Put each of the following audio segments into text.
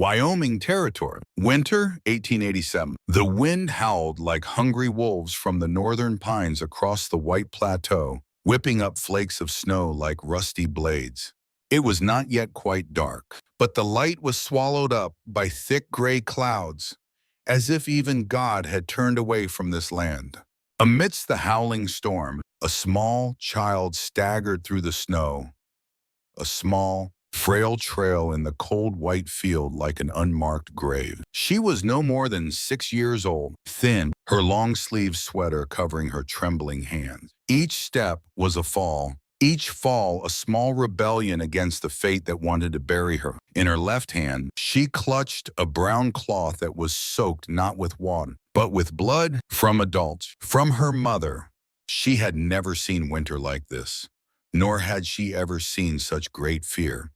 Wyoming Territory. Winter, 1887. The wind howled like hungry wolves from the northern pines across the White Plateau, whipping up flakes of snow like rusty blades. It was not yet quite dark, but the light was swallowed up by thick gray clouds, as if even God had turned away from this land. Amidst the howling storm, a small child staggered through the snow, a small, frail trail in the cold white field like an unmarked grave. She was no more than 6 years old, thin, her long-sleeved sweater covering her trembling hands. Each step was a fall, each fall a small rebellion against the fate that wanted to bury her. In her left hand, she clutched a brown cloth that was soaked not with water, but with blood from adults, from her mother. She had never seen winter like this, nor had she ever seen such great fear.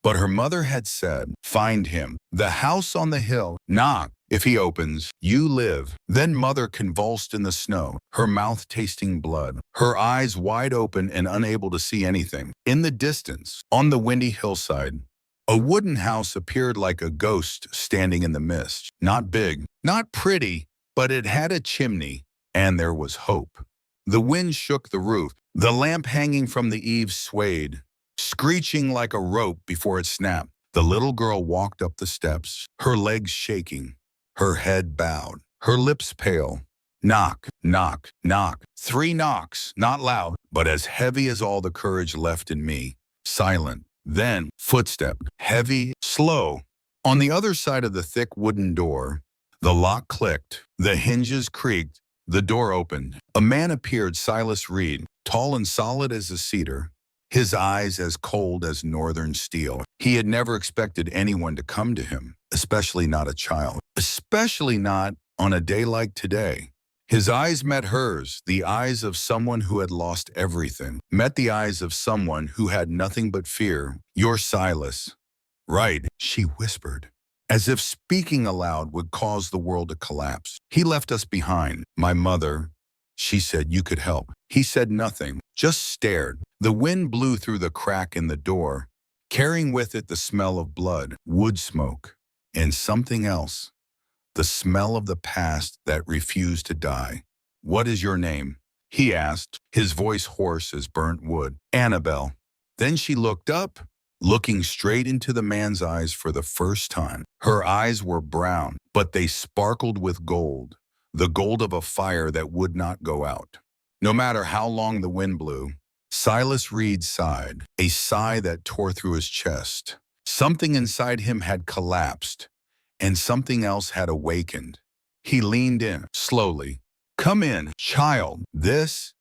But her mother had said, "Find him. The house on the hill. Knock. If he opens, you live." Then mother convulsed in the snow, her mouth tasting blood, her eyes wide open and unable to see anything. In the distance, on the windy hillside, a wooden house appeared like a ghost standing in the mist. Not big, not pretty, but it had a chimney, and there was hope. The wind shook the roof. The lamp hanging from the eaves swayed, screeching like a rope before it snapped. The little girl walked up the steps, her legs shaking, her head bowed, her lips pale. Knock, knock, knock. 3 knocks, not loud, but as heavy as all the courage left in me. Silent. Then, footstep, heavy, slow. On the other side of the thick wooden door, the lock clicked, the hinges creaked, the door opened. A man appeared, Silas Reed, tall and solid as a cedar, his eyes as cold as northern steel. He had never expected anyone to come to him, especially not a child, especially not on a day like today. His eyes met hers, the eyes of someone who had lost everything, met the eyes of someone who had nothing but fear. "You're Silas." "Right," she whispered, as if speaking aloud would cause the world to collapse. "He left us behind. My mother." She said, "You could help." He said nothing, just stared. The wind blew through the crack in the door, carrying with it the smell of blood, wood smoke, and something else, the smell of the past that refused to die. "What is your name?" he asked, his voice hoarse as burnt wood. "Annabelle." Then she looked up, looking straight into the man's eyes for the first time. Her eyes were brown, but they sparkled with gold, the gold of a fire that would not go out, no matter how long the wind blew. Silas Reed sighed, a sigh that tore through his chest. Something inside him had collapsed, and something else had awakened. He leaned in, slowly. "Come in, child. This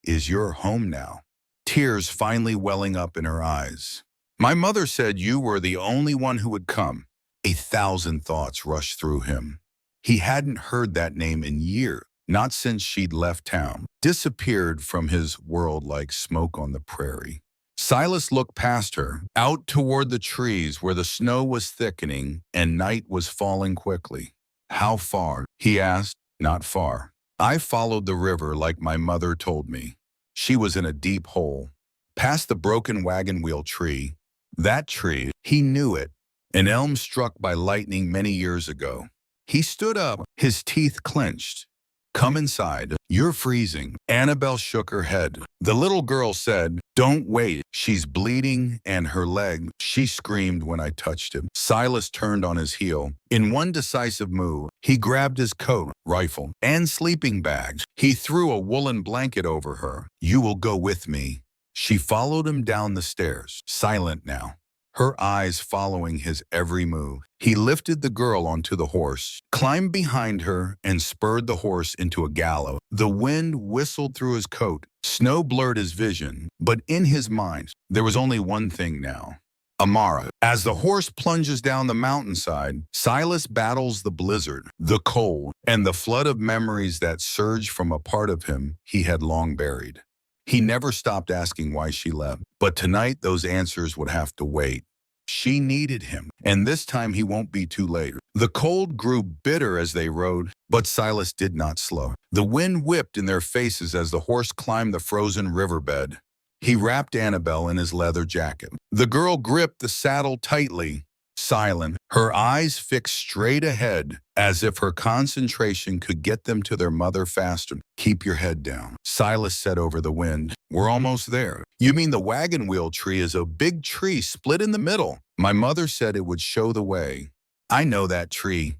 is your home now." Tears finally welling up in her eyes. "My mother said you were the only one who would come." 1,000 thoughts rushed through him. He hadn't heard that name in years, not since she'd left town, disappeared from his world like smoke on the prairie. Silas looked past her, out toward the trees where the snow was thickening and night was falling quickly. "How far?" he asked. "Not far. I followed the river like my mother told me." She was in a deep hole, past the broken wagon wheel tree. That tree, he knew it, an elm struck by lightning many years ago. He stood up, his teeth clenched. "Come inside. You're freezing." Annabelle shook her head. The little girl said, "Don't wait. She's bleeding and her leg." She screamed when I touched him. Silas turned on his heel. In one decisive move, he grabbed his coat, rifle, and sleeping bags. He threw a woolen blanket over her. "You will go with me." She followed him down the stairs, silent now, her eyes following his every move. He lifted the girl onto the horse, climbed behind her, and spurred the horse into a gallop. The wind whistled through his coat. Snow blurred his vision, but in his mind, there was only one thing now. Amara. As the horse plunges down the mountainside, Silas battles the blizzard, the cold, and the flood of memories that surged from a part of him he had long buried. He never stopped asking why she left, but tonight those answers would have to wait. She needed him, and this time he won't be too late. The cold grew bitter as they rode, but Silas did not slow. The wind whipped in their faces as the horse climbed the frozen riverbed. He wrapped Annabelle in his leather jacket. The girl gripped the saddle tightly, silent, her eyes fixed straight ahead, as if her concentration could get them to their mother faster. "Keep your head down," Silas said over the wind. "We're almost there." "You mean the wagon wheel tree is a big tree split in the middle? My mother said it would show the way." "I know that tree.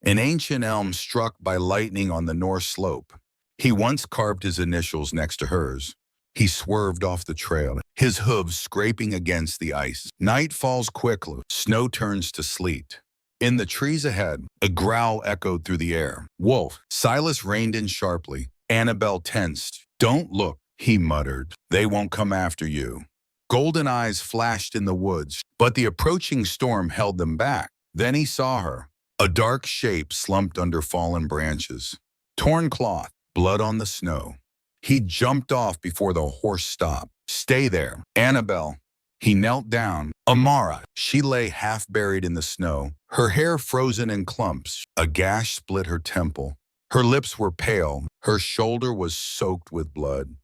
An ancient elm struck by lightning on the north slope. He once carved his initials next to hers." He swerved off the trail, his hooves scraping against the ice. Night falls quickly. Snow turns to sleet. In the trees ahead, a growl echoed through the air. "Wolf!" Silas reined in sharply. Annabelle tensed. "Don't look," he muttered. "They won't come after you." Golden eyes flashed in the woods, but the approaching storm held them back. Then he saw her, a dark shape slumped under fallen branches. Torn cloth, blood on the snow. He jumped off before the horse stopped. "Stay there, Annabelle." He knelt down. Amara. She lay half buried in the snow, her hair frozen in clumps. A gash split her temple. Her lips were pale. Her shoulder was soaked with blood.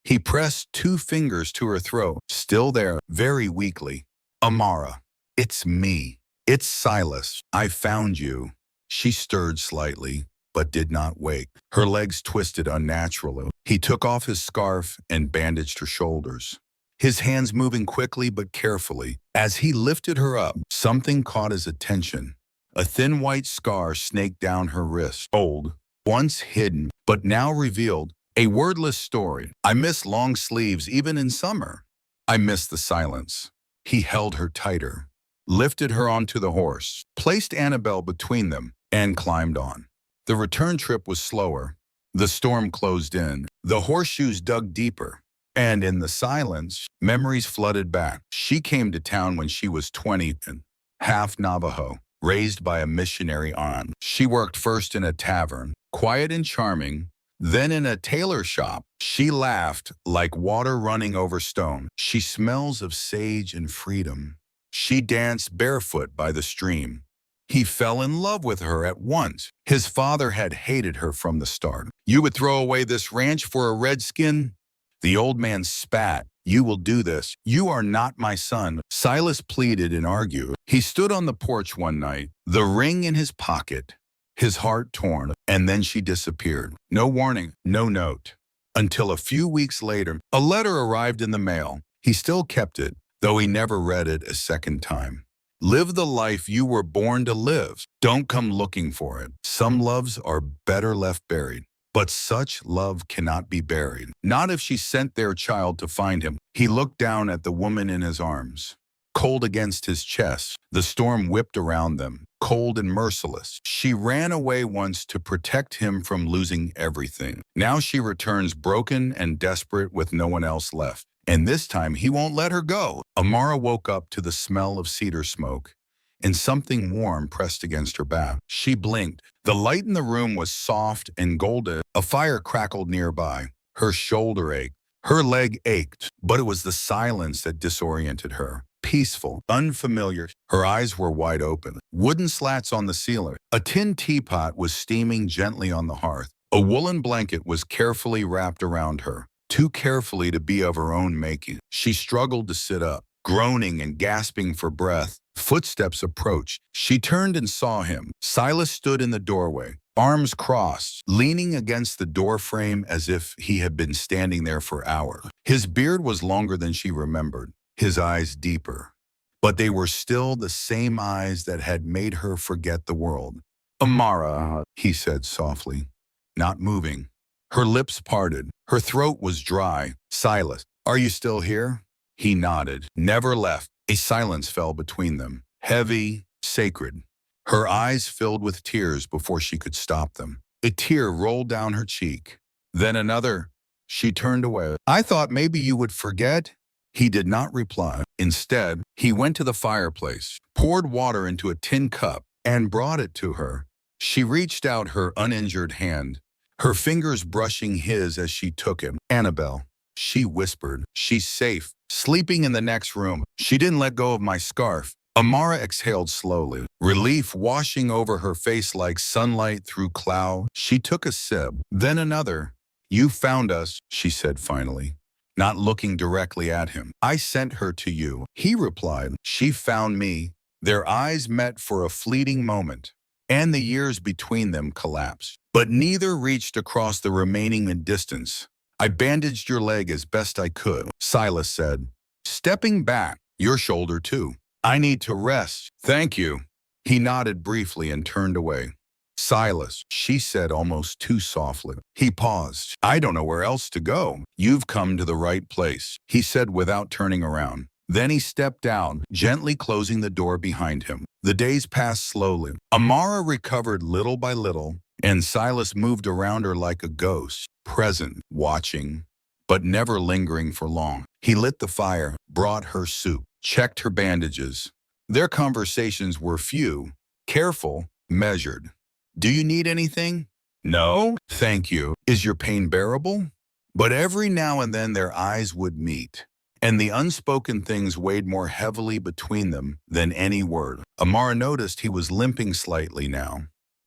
He pressed 2 fingers to her throat, still there, very weakly. "Amara, it's me. It's Silas. I found you." She stirred slightly, but did not wake. Her legs twisted unnaturally. He took off his scarf and bandaged her shoulders, his hands moving quickly but carefully. As he lifted her up, something caught his attention. A thin white scar snaked down her wrist. Old, once hidden, but now revealed. A wordless story. "I miss long sleeves even in summer. I miss the silence." He held her tighter, lifted her onto the horse, placed Annabelle between them, and climbed on. The return trip was slower. The storm closed in. The horseshoes dug deeper. And in the silence, memories flooded back. She came to town when she was 20 and half Navajo, raised by a missionary aunt. She worked first in a tavern, quiet and charming, then in a tailor shop. She laughed like water running over stone. She smells of sage and freedom. She danced barefoot by the stream. He fell in love with her at once. His father had hated her from the start. "You would throw away this ranch for a redskin?" The old man spat. "You will do this. You are not my son." Silas pleaded and argued. He stood on the porch one night, the ring in his pocket, his heart torn, and then she disappeared. No warning, no note. Until a few weeks later, a letter arrived in the mail. He still kept it, though he never read it a second time. "Live the life you were born to live. Don't come looking for it. Some loves are better left buried. But such love cannot be buried. Not if she sent their child to find him." He looked down at the woman in his arms, cold against his chest. The storm whipped around them, cold and merciless. She ran away once to protect him from losing everything. Now she returns broken and desperate with no one else left. And this time he won't let her go. Amara woke up to the smell of cedar smoke, and something warm pressed against her back. She blinked. The light in the room was soft and golden. A fire crackled nearby. Her shoulder ached. Her leg ached, but it was the silence that disoriented her. Peaceful, unfamiliar. Her eyes were wide open. Wooden slats on the ceiling. A tin teapot was steaming gently on the hearth. A woolen blanket was carefully wrapped around her, too carefully to be of her own making. She struggled to sit up, groaning and gasping for breath. Footsteps approached. She turned and saw him. Silas stood in the doorway, arms crossed, leaning against the doorframe as if he had been standing there for hours. His beard was longer than she remembered, his eyes deeper. But they were still the same eyes that had made her forget the world. "Amara," he said softly, not moving. Her lips parted. Her throat was dry. "Silas, are you still here?" He nodded. "Never left." A silence fell between them, heavy, sacred. Her eyes filled with tears before she could stop them. A tear rolled down her cheek. Then another. She turned away. "I thought maybe you would forget." He did not reply. Instead, he went to the fireplace, poured water into a tin cup, and brought it to her. She reached out her uninjured hand, her fingers brushing his as she took it. "Annabelle," she whispered. "She's safe, sleeping in the next room. She didn't let go of my scarf." Amara exhaled slowly, relief washing over her face like sunlight through cloud. She took a sip, then another. "You found us," she said finally, not looking directly at him. "I sent her to you." He replied. "She found me." Their eyes met for a fleeting moment, and the years between them collapsed. But neither reached across the remaining distance. I bandaged your leg as best I could, Silas said, stepping back. Your shoulder, too. I need to rest. Thank you. He nodded briefly and turned away. Silas, she said almost too softly. He paused. I don't know where else to go. You've come to the right place, he said without turning around. Then he stepped down, gently closing the door behind him. The days passed slowly. Amara recovered little by little, and Silas moved around her like a ghost, present, watching, but never lingering for long. He lit the fire, brought her soup, checked her bandages. Their conversations were few, careful, measured. Do you need anything? No, thank you. Is your pain bearable? But every now and then their eyes would meet, and the unspoken things weighed more heavily between them than any word. Amara noticed he was limping slightly now,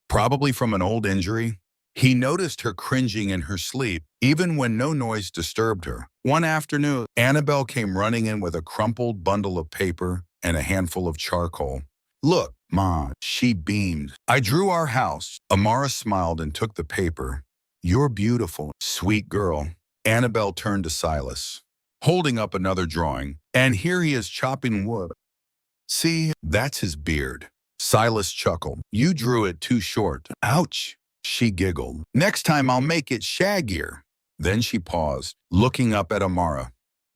probably from an old injury. He noticed her cringing in her sleep, even when no noise disturbed her. One afternoon, Annabelle came running in with a crumpled bundle of paper and a handful of charcoal. Look, Ma, she beamed. I drew our house. Amara smiled and took the paper. You're beautiful, sweet girl. Annabelle turned to Silas, holding up another drawing. And here he is chopping wood. See, that's his beard. Silas chuckled. You drew it too short. Ouch. She giggled. Next time I'll make it shaggier. Then she paused, looking up at Amara,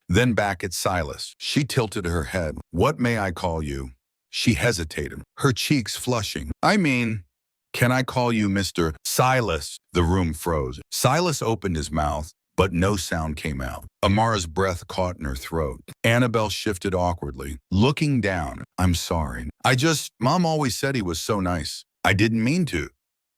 then back at Silas. She tilted her head. What may I call you? She hesitated, her cheeks flushing. Can I call you Mr. Silas? The room froze. Silas opened his mouth, but no sound came out. Amara's breath caught in her throat. Annabelle shifted awkwardly, looking down. I'm sorry. Mom always said he was so nice. I didn't mean to.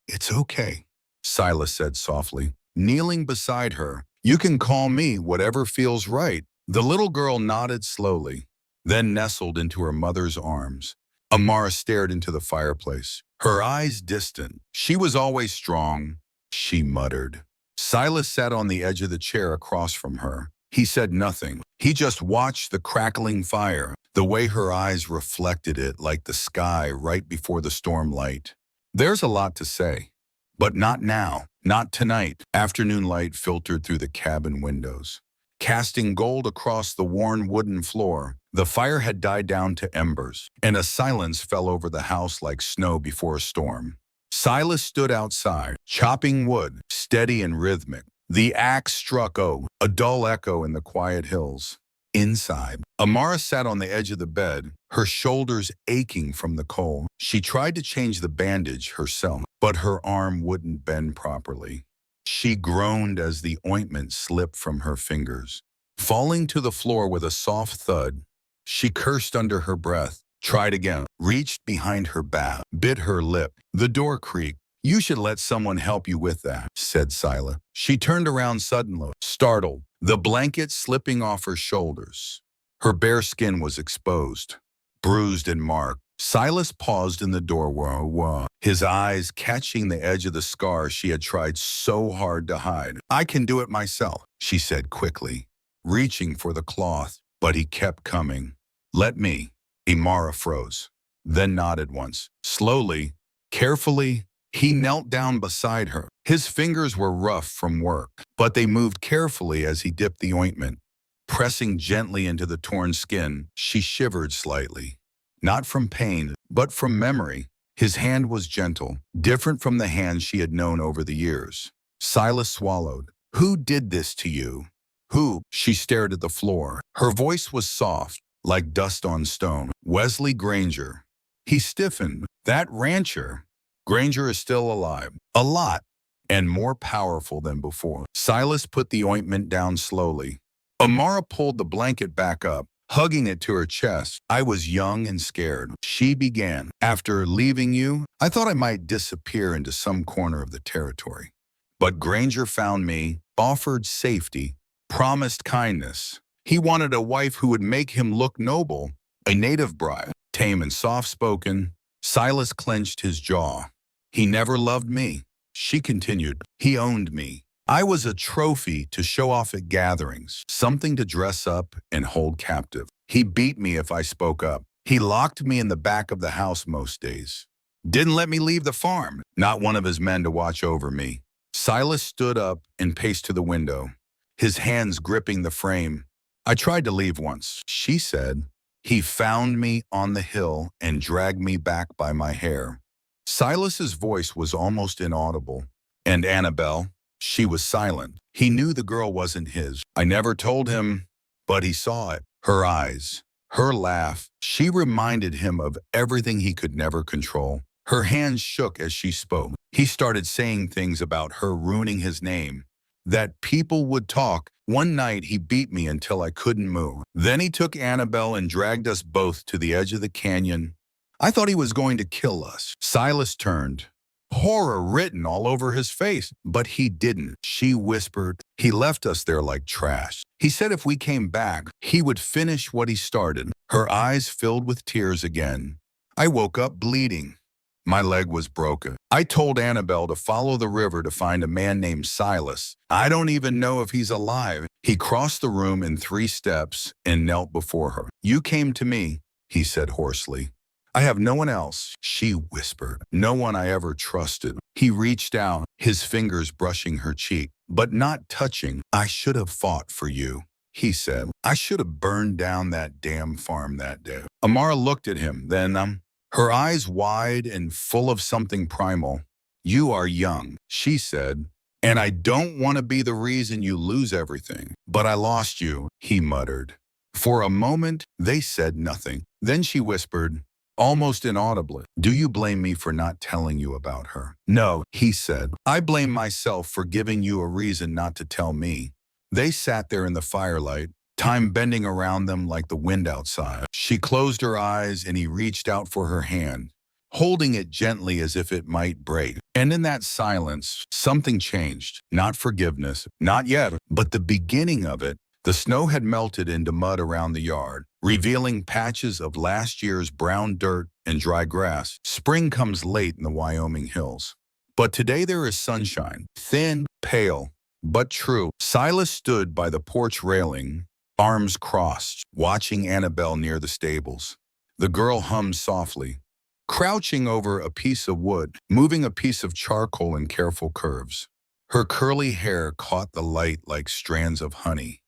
It's okay, Silas said softly, kneeling beside her. You can call me whatever feels right. The little girl nodded slowly, then nestled into her mother's arms. Amara stared into the fireplace, her eyes distant. She was always strong, she muttered. Silas sat on the edge of the chair across from her. He said nothing. He just watched the crackling fire, the way her eyes reflected it like the sky right before the storm light. There's a lot to say, but not now, not tonight. Afternoon light filtered through the cabin windows, casting gold across the worn wooden floor. The fire had died down to embers, and a silence fell over the house like snow before a storm. Silas stood outside, chopping wood, steady and rhythmic. The axe struck a dull echo in the quiet hills. Inside, Amara sat on the edge of the bed, her shoulders aching from the cold. She tried to change the bandage herself, but her arm wouldn't bend properly. She groaned as the ointment slipped from her fingers. Falling to the floor with a soft thud, she cursed under her breath, tried again, reached behind her back, bit her lip. The door creaked. You should let someone help you with that, said Silas. She turned around suddenly, startled, the blanket slipping off her shoulders. Her bare skin was exposed, bruised and marked. Silas paused in the doorway, his eyes catching the edge of the scar she had tried so hard to hide. I can do it myself, she said quickly, reaching for the cloth, but he kept coming. Let me. Amara froze, then nodded once. Slowly, carefully, he knelt down beside her. His fingers were rough from work, but they moved carefully as he dipped the ointment. Pressing gently into the torn skin, she shivered slightly. Not from pain, but from memory. His hand was gentle, different from the hand she had known over the years. Silas swallowed. Who did this to you? Who? She stared at the floor. Her voice was soft, like dust on stone. Wesley Granger. He stiffened. That rancher. Granger is still alive. A lot. And more powerful than before. Silas put the ointment down slowly. Amara pulled the blanket back up, hugging it to her chest. I was young and scared. She began. After leaving you, I thought I might disappear into some corner of the territory. But Granger found me, offered safety, promised kindness. He wanted a wife who would make him look noble, a native bride, tame and soft-spoken. Silas clenched his jaw. He never loved me, she continued. He owned me. I was a trophy to show off at gatherings, something to dress up and hold captive. He beat me if I spoke up. He locked me in the back of the house most days. Didn't let me leave the farm, not one of his men to watch over me. Silas stood up and paced to the window, his hands gripping the frame. I tried to leave once, she said. He found me on the hill and dragged me back by my hair. Silas's voice was almost inaudible. And Annabelle, she was silent. He knew the girl wasn't his. I never told him, but he saw it. Her eyes, her laugh. She reminded him of everything he could never control. Her hands shook as she spoke. He started saying things about her ruining his name, that people would talk. One night he beat me until I couldn't move. Then he took Annabelle and dragged us both to the edge of the canyon. I thought he was going to kill us. Silas turned, horror written all over his face, but he didn't. She whispered, he left us there like trash. He said if we came back, he would finish what he started. Her eyes filled with tears again. I woke up bleeding. My leg was broken. I told Annabelle to follow the river to find a man named Silas. I don't even know if he's alive. He crossed the room in 3 steps and knelt before her. You came to me, he said hoarsely. I have no one else, she whispered. No one I ever trusted. He reached out, his fingers brushing her cheek, but not touching. I should have fought for you, he said. I should have burned down that damn farm that day. Amara looked at him, then, her eyes wide and full of something primal. You are young, she said, and I don't want to be the reason you lose everything. But I lost you, he muttered. For a moment, they said nothing. Then she whispered, almost inaudibly, do you blame me for not telling you about her? No, he said. I blame myself for giving you a reason not to tell me. They sat there in the firelight, time bending around them like the wind outside. She closed her eyes and he reached out for her hand, holding it gently as if it might break. And in that silence, something changed. Not forgiveness, not yet, but the beginning of it. The snow had melted into mud around the yard, revealing patches of last year's brown dirt and dry grass. Spring comes late in the Wyoming hills. But today there is sunshine, thin, pale, but true. Silas stood by the porch railing, arms crossed, watching Annabelle near the stables. The girl hummed softly, crouching over a piece of wood, moving a piece of charcoal in careful curves. Her curly hair caught the light like strands of honey.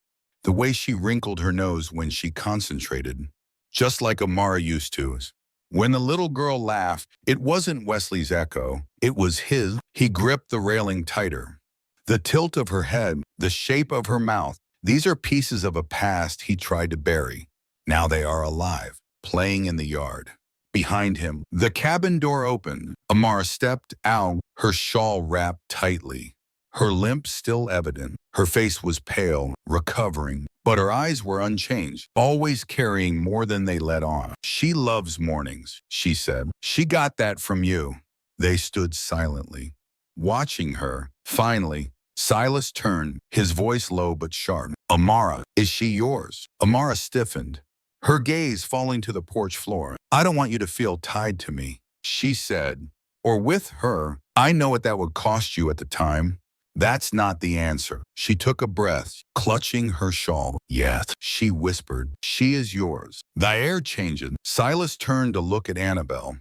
The way she wrinkled her nose when she concentrated, just like Amara used to. When the little girl laughed, it wasn't Wesley's echo, it was his. He gripped the railing tighter. The tilt of her head, the shape of her mouth, these are pieces of a past he tried to bury. Now they are alive, playing in the yard. Behind him, the cabin door opened. Amara stepped out, her shawl wrapped tightly. Her limp still evident. Her face was pale, recovering, but her eyes were unchanged, always carrying more than they let on. She loves mornings, she said. She got that from you. They stood silently, watching her. Finally, Silas turned, his voice low but sharp. Amara, is she yours? Amara stiffened, her gaze falling to the porch floor. I don't want you to feel tied to me, she said, or with her. I know what that would cost you at the time. That's not the answer. She took a breath, clutching her shawl. Yes, she whispered, she is yours. The air changed. Silas turned to look at Annabelle,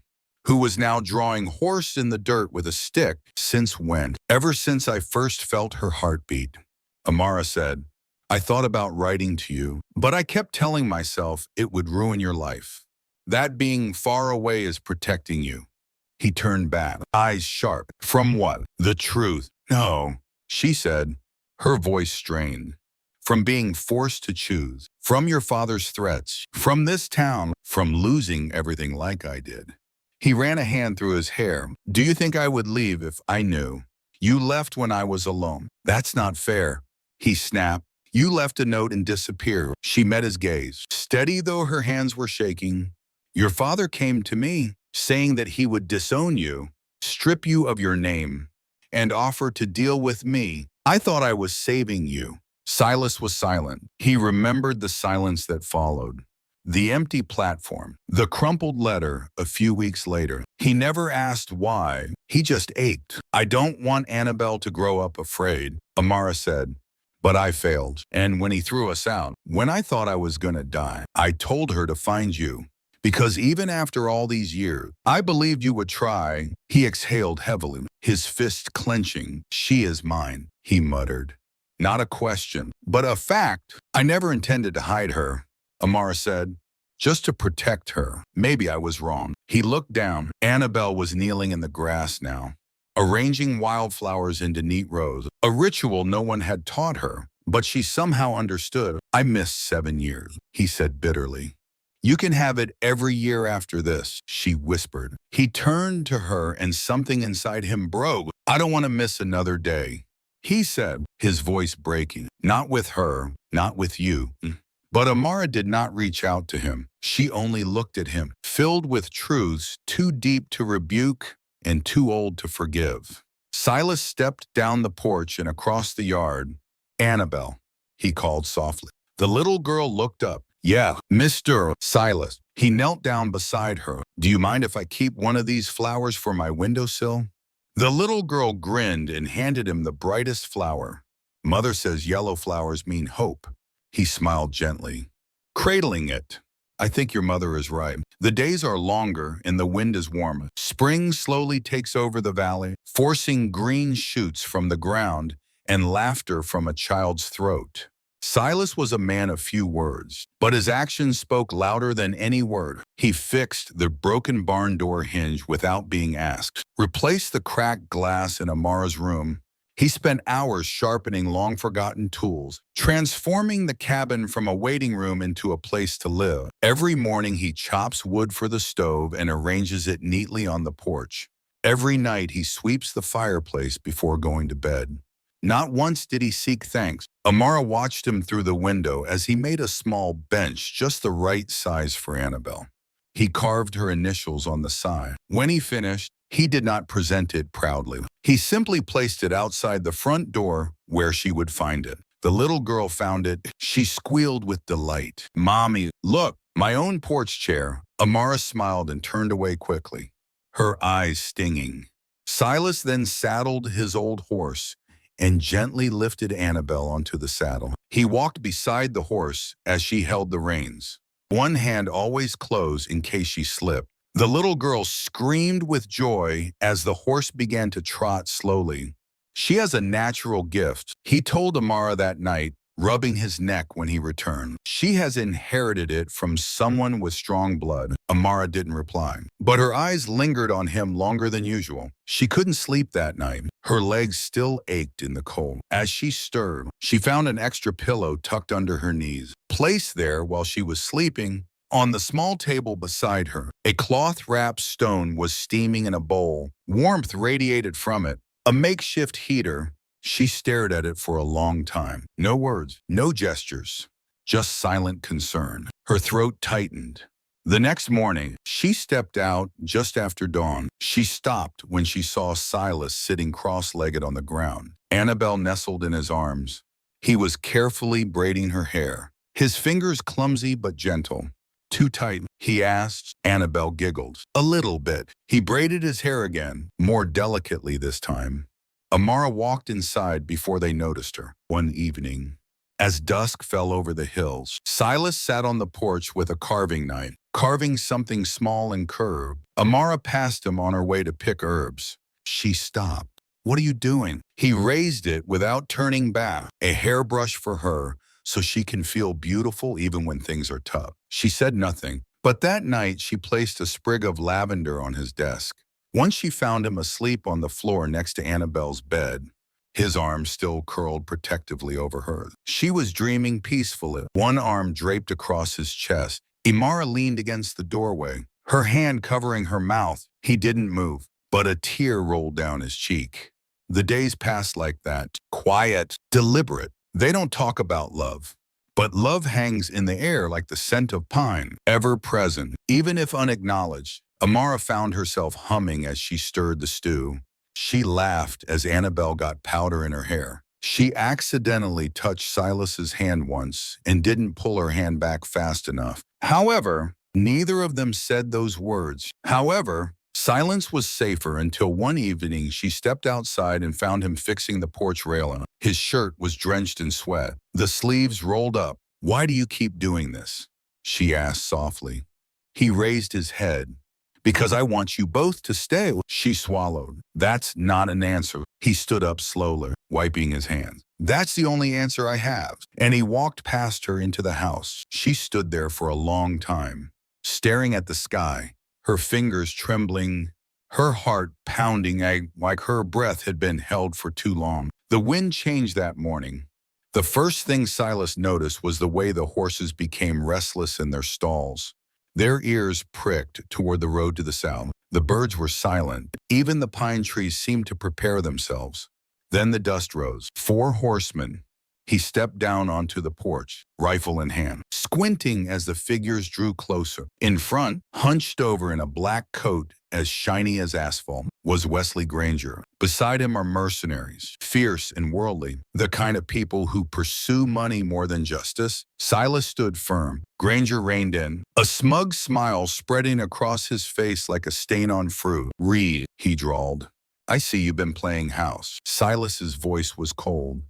who was now drawing horse in the dirt with a stick. Since when? Ever since I first felt her heartbeat. Amara said, I thought about writing to you, but I kept telling myself it would ruin your life. That being far away is protecting you. He turned back, eyes sharp. From what? The truth. No, she said, her voice strained. From being forced to choose, from your father's threats, from this town, from losing everything like I did. He ran a hand through his hair. Do you think I would leave if I knew? You left when I was alone. That's not fair, he snapped. You left a note and disappeared. She met his gaze, steady though her hands were shaking. Your father came to me, saying that he would disown you, strip you of your name, and offer to deal with me. I thought I was saving you. Silas was silent. He remembered the silence that followed. The empty platform, the crumpled letter a few weeks later. He never asked why. He just ached. I don't want Annabelle to grow up afraid, Amara said. But I failed. And when he threw us out, when I thought I was gonna die, I told her to find you. Because even after all these years, I believed you would try. He exhaled heavily, his fist clenching. She is mine, he muttered. Not a question, but a fact. I never intended to hide her, Amara said. Just to protect her. Maybe I was wrong. He looked down. Annabelle was kneeling in the grass now, arranging wildflowers into neat rows, a ritual no one had taught her, but she somehow understood. I missed 7 years, he said bitterly. You can have it every year after this, she whispered. He turned to her and something inside him broke. I don't want to miss another day, he said, his voice breaking. Not with her, not with you. But Amara did not reach out to him. She only looked at him, filled with truths too deep to rebuke and too old to forgive. Silas stepped down the porch and across the yard. Annabelle, he called softly. The little girl looked up. Yeah, Mr. Silas. He knelt down beside her. Do you mind if I keep one of these flowers for my windowsill? The little girl grinned and handed him the brightest flower. Mother says yellow flowers mean hope. He smiled gently, cradling it. I think your mother is right. The days are longer and the wind is warmer. Spring slowly takes over the valley, forcing green shoots from the ground and laughter from a child's throat. Silas was a man of few words, but his actions spoke louder than any word. He fixed the broken barn door hinge without being asked, replaced the cracked glass in Amara's room. He spent hours sharpening long-forgotten tools, transforming the cabin from a waiting room into a place to live. Every morning he chops wood for the stove and arranges it neatly on the porch. Every night he sweeps the fireplace before going to bed. Not once did he seek thanks. Amara watched him through the window as he made a small bench just the right size for Annabelle. He carved her initials on the side. When he finished, he did not present it proudly. He simply placed it outside the front door where she would find it. The little girl found it. She squealed with delight. Mommy, look, my own porch chair. Amara smiled and turned away quickly, her eyes stinging. Silas then saddled his old horse and gently lifted Annabelle onto the saddle. He walked beside the horse as she held the reins, one hand always closed in case she slipped. The little girl screamed with joy as the horse began to trot slowly. She has a natural gift, he told Amara that night, rubbing his neck when he returned. She has inherited it from someone with strong blood. Amara didn't reply, but her eyes lingered on him longer than usual. She couldn't sleep that night. Her legs still ached in the cold. As she stirred, she found an extra pillow tucked under her knees. Placed there while she was sleeping, on the small table beside her, a cloth-wrapped stone was steaming in a bowl. Warmth radiated from it, a makeshift heater. She stared at it for a long time. No words, no gestures, just silent concern. Her throat tightened. The next morning, she stepped out just after dawn. She stopped when she saw Silas sitting cross-legged on the ground. Annabelle nestled in his arms. He was carefully braiding her hair, his fingers clumsy but gentle. Too tight, he asked. Annabelle giggled. A little bit. He braided his hair again, more delicately this time. Amara walked inside before they noticed her. One evening, as dusk fell over the hills, Silas sat on the porch with a carving knife, carving something small and curved. Amara passed him on her way to pick herbs. She stopped. What are you doing? He raised it without turning back, a hairbrush for her, so she can feel beautiful even when things are tough. She said nothing, but that night she placed a sprig of lavender on his desk. Once she found him asleep on the floor next to Annabelle's bed, his arms still curled protectively over hers. She was dreaming peacefully, one arm draped across his chest. Amara leaned against the doorway, her hand covering her mouth. He didn't move, but a tear rolled down his cheek. The days passed like that, quiet, deliberate. They don't talk about love, but love hangs in the air like the scent of pine, ever present, even if unacknowledged. Amara found herself humming as she stirred the stew. She laughed as Annabelle got powder in her hair. She accidentally touched Silas's hand once and didn't pull her hand back fast enough. However, neither of them said those words. Silence was safer until one evening she stepped outside and found him fixing the porch railing. His shirt was drenched in sweat, the sleeves rolled up. Why do you keep doing this? She asked softly. He raised his head. Because I want you both to stay, she swallowed. That's not an answer. He stood up slowly, wiping his hands. That's the only answer I have. And he walked past her into the house. She stood there for a long time, staring at the sky, her fingers trembling, her heart pounding like her breath had been held for too long. The wind changed that morning. The first thing Silas noticed was the way the horses became restless in their stalls. Their ears pricked toward the road to the south. The birds were silent. Even the pine trees seemed to prepare themselves. Then the dust rose. 4 horsemen. He stepped down onto the porch, rifle in hand, squinting as the figures drew closer. In front, hunched over in a black coat as shiny as asphalt, was Wesley Granger. Beside him are mercenaries, fierce and worldly, the kind of people who pursue money more than justice. Silas stood firm. Granger reined in, a smug smile spreading across his face like a stain on fruit. "Reed," he drawled. "I see you've been playing house." Silas's voice was cold.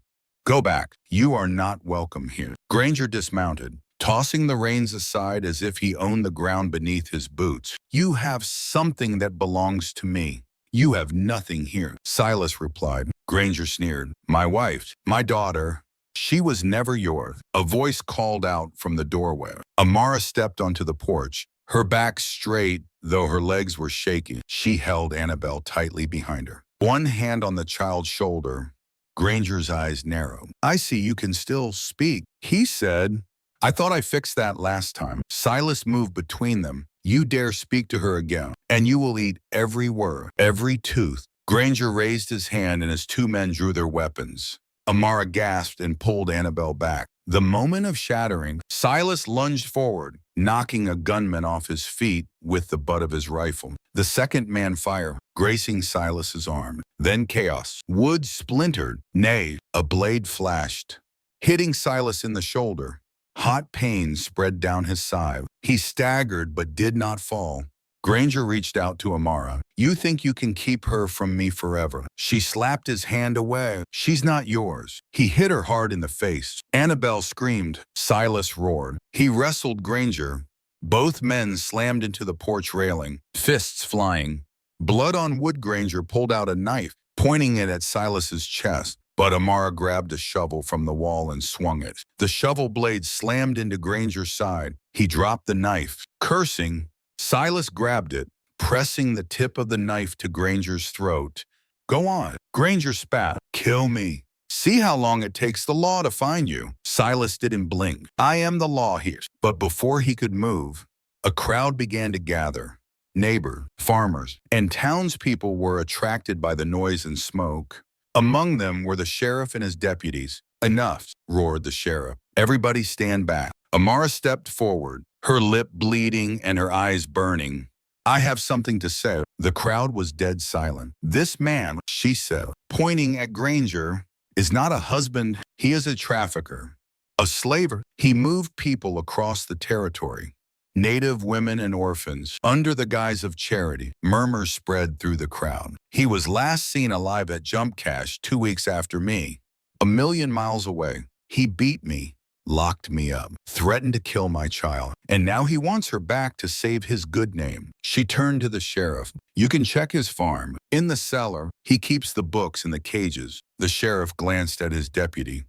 "Go back. You are not welcome here." Granger dismounted, tossing the reins aside as if he owned the ground beneath his boots. "You have something that belongs to me. You have nothing here," Silas replied. Granger sneered. "My wife, my daughter, she was never yours." A voice called out from the doorway. Amara stepped onto the porch, her back straight, though her legs were shaking. She held Annabelle tightly behind her, one hand on the child's shoulder. Granger's eyes narrowed. "I see you can still speak," he said. "I thought I fixed that last time." Silas moved between them. "You dare speak to her again, and you will eat every word, every tooth." Granger raised his hand and his 2 men drew their weapons. Amara gasped and pulled Annabelle back. The moment of shattering, Silas lunged forward, knocking a gunman off his feet with the butt of his rifle. The second man fired, grazing Silas's arm. Then chaos. Wood splintered. Nay, a blade flashed, hitting Silas in the shoulder. Hot pain spread down his side. He staggered but did not fall. Granger reached out to Amara. "You think you can keep her from me forever." She slapped his hand away. "She's not yours." He hit her hard in the face. Annabelle screamed. Silas roared. He wrestled Granger. Both men slammed into the porch railing, fists flying. Blood on wood. Granger pulled out a knife, pointing it at Silas's chest. But Amara grabbed a shovel from the wall and swung it. The shovel blade slammed into Granger's side. He dropped the knife. Cursing, Silas grabbed it, pressing the tip of the knife to Granger's throat. "Go on." Granger spat. "Kill me. See how long it takes the law to find you." Silas didn't blink. "I am the law here." But before he could move, a crowd began to gather. Neighbors, farmers, and townspeople were attracted by the noise and smoke. Among them were the sheriff and his deputies. "Enough," roared the sheriff. "Everybody stand back." Amara stepped forward, her lip bleeding and her eyes burning. "I have something to say." The crowd was dead silent. "This man," she said, pointing at Granger, "is not a husband. He is a trafficker, a slaver. He moved people across the territory, native women and orphans, under the guise of charity." Murmurs spread through the crowd. "He was last seen alive at Jump Cache 2 weeks after me, 1,000,000 miles away. He beat me, locked me up, threatened to kill my child, and now he wants her back to save his good name." She turned to the sheriff. "You can check his farm. In the cellar, he keeps the books in the cages." The sheriff glanced at his deputy,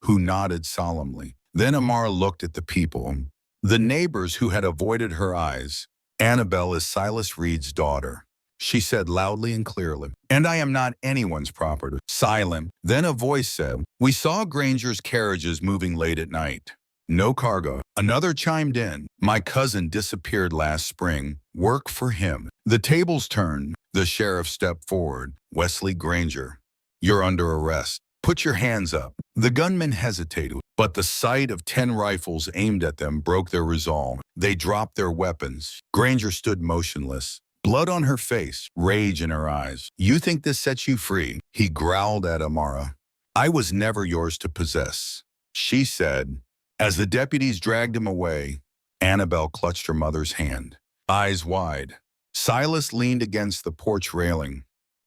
who nodded solemnly. Then Amara looked at the people, the neighbors who had avoided her eyes. "Annabelle is Silas Reed's daughter," she said loudly and clearly. "And I am not anyone's property." Silent. Then a voice said, "We saw Granger's carriages moving late at night. No cargo." Another chimed in, "My cousin disappeared last spring. Work for him." The tables turned. The sheriff stepped forward. "Wesley Granger, you're under arrest. Put your hands up." The gunmen hesitated, but the sight of 10 rifles aimed at them broke their resolve. They dropped their weapons. Granger stood motionless, blood on her face, rage in her eyes. "You think this sets you free?" he growled at Amara. "I was never yours to possess," she said. As the deputies dragged him away, Annabelle clutched her mother's hand, eyes wide. Silas leaned against the porch railing,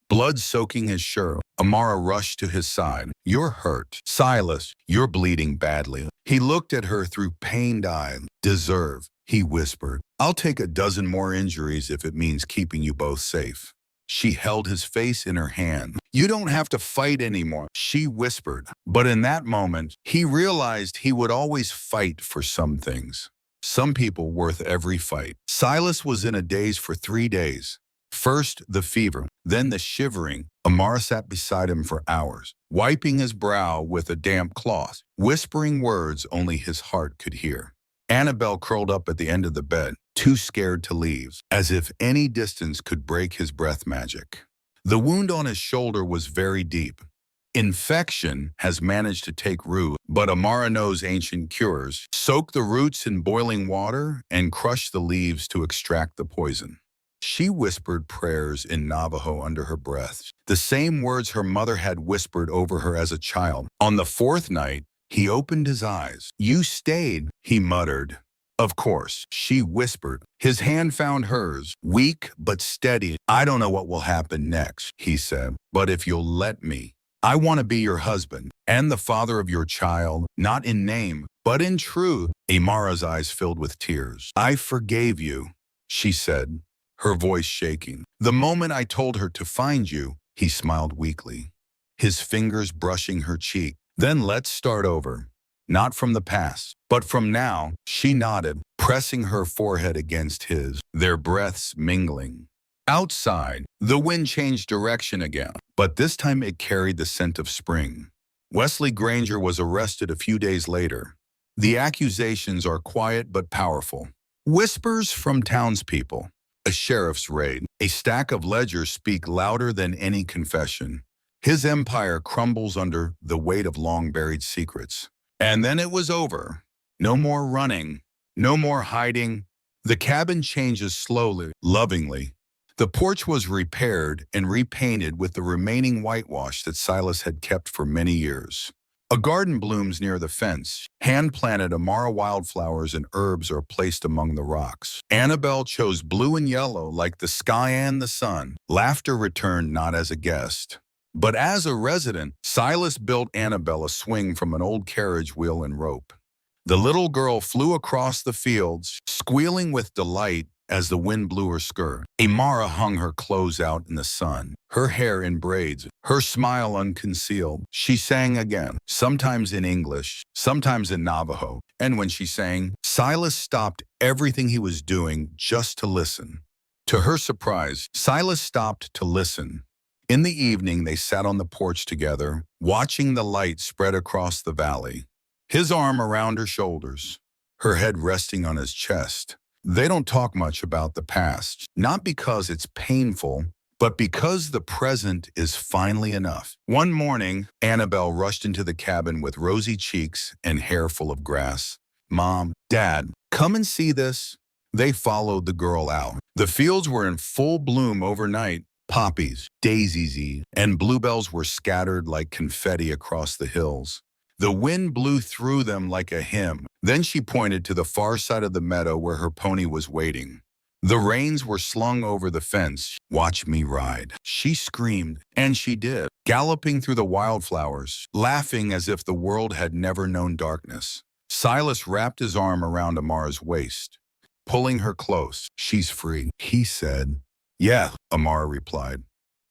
blood soaking his shirt. Amara rushed to his side. "You're hurt." "Silas, you're bleeding badly." He looked at her through pained eyes. "Deserve." he whispered. I'll take a dozen more injuries if it means keeping you both safe. She held his face in her hand. You don't have to fight anymore, she whispered. But in that moment, he realized he would always fight for some things. Some people worth every fight. Silas was in a daze for 3 days. First, the fever, then the shivering. Amara sat beside him for hours, wiping his brow with a damp cloth, whispering words only his heart could hear. Annabelle curled up at the end of the bed, too scared to leave, as if any distance could break his breath magic. The wound on his shoulder was very deep. Infection has managed to take root, but Amara knows ancient cures. Soak the roots in boiling water and crush the leaves to extract the poison. She whispered prayers in Navajo under her breath, the same words her mother had whispered over her as a child. On the 4th night, he opened his eyes. You stayed, he muttered. Of course, she whispered. His hand found hers, weak but steady. I don't know what will happen next, he said, but if you'll let me, I want to be your husband and the father of your child, not in name, but in truth. Amara's eyes filled with tears. I forgave you, she said, her voice shaking. The moment I told her to find you, he smiled weakly, his fingers brushing her cheek. Then let's start over. Not from the past, but from now, she nodded, pressing her forehead against his, their breaths mingling. Outside, the wind changed direction again, but this time it carried the scent of spring. Wesley Granger was arrested a few days later. The accusations are quiet but powerful. Whispers from townspeople, a sheriff's raid, a stack of ledgers speak louder than any confession. His empire crumbles under the weight of long-buried secrets. And then it was over. No more running, no more hiding. The cabin changes slowly, lovingly. The porch was repaired and repainted with the remaining whitewash that Silas had kept for many years. A garden blooms near the fence. Hand-planted Amara wildflowers and herbs are placed among the rocks. Annabelle chose blue and yellow like the sky and the sun. Laughter returned not as a guest, but as a resident. Silas built Annabelle a swing from an old carriage wheel and rope. The little girl flew across the fields, squealing with delight as the wind blew her skirt. Amara hung her clothes out in the sun, her hair in braids, her smile unconcealed. She sang again, sometimes in English, sometimes in Navajo. And when she sang, Silas stopped everything he was doing just to listen. To her surprise, Silas stopped to listen. In the evening, they sat on the porch together, watching the light spread across the valley. His arm around her shoulders, her head resting on his chest. They don't talk much about the past, not because it's painful, but because the present is finally enough. One morning, Annabelle rushed into the cabin with rosy cheeks and hair full of grass. Mom, Dad, come and see this. They followed the girl out. The fields were in full bloom overnight. Poppies, daisies, and bluebells were scattered like confetti across the hills. The wind blew through them like a hymn. Then she pointed to the far side of the meadow where her pony was waiting. The reins were slung over the fence. Watch me ride, she screamed, and she did, galloping through the wildflowers, laughing as if the world had never known darkness. Silas wrapped his arm around Amara's waist, pulling her close. She's free, he said. Yeah, Amara replied,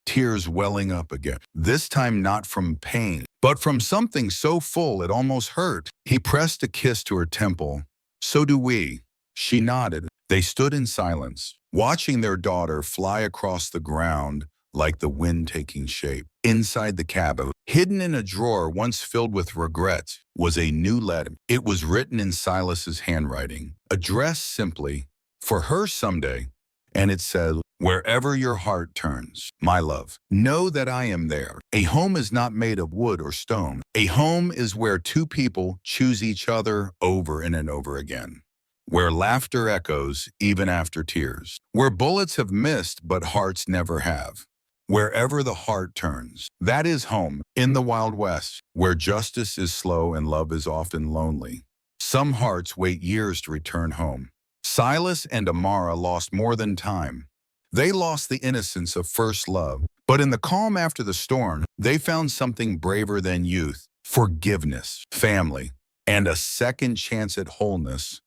tears welling up again. This time not from pain, but from something so full it almost hurt. He pressed a kiss to her temple. So do we. She nodded. They stood in silence, watching their daughter fly across the ground like the wind taking shape. Inside the cabin, hidden in a drawer once filled with regrets, was a new letter. It was written in Silas's handwriting, addressed simply, for her someday. And it said, wherever your heart turns, my love, know that I am there. A home is not made of wood or stone. A home is where two people choose each other over and over again. Where laughter echoes even after tears. Where bullets have missed but hearts never have. Wherever the heart turns, that is home. In the Wild West, where justice is slow and love is often lonely, some hearts wait years to return home. Silas and Amara lost more than time. They lost the innocence of first love, but in the calm after the storm, they found something braver than youth, forgiveness, family, and a second chance at wholeness.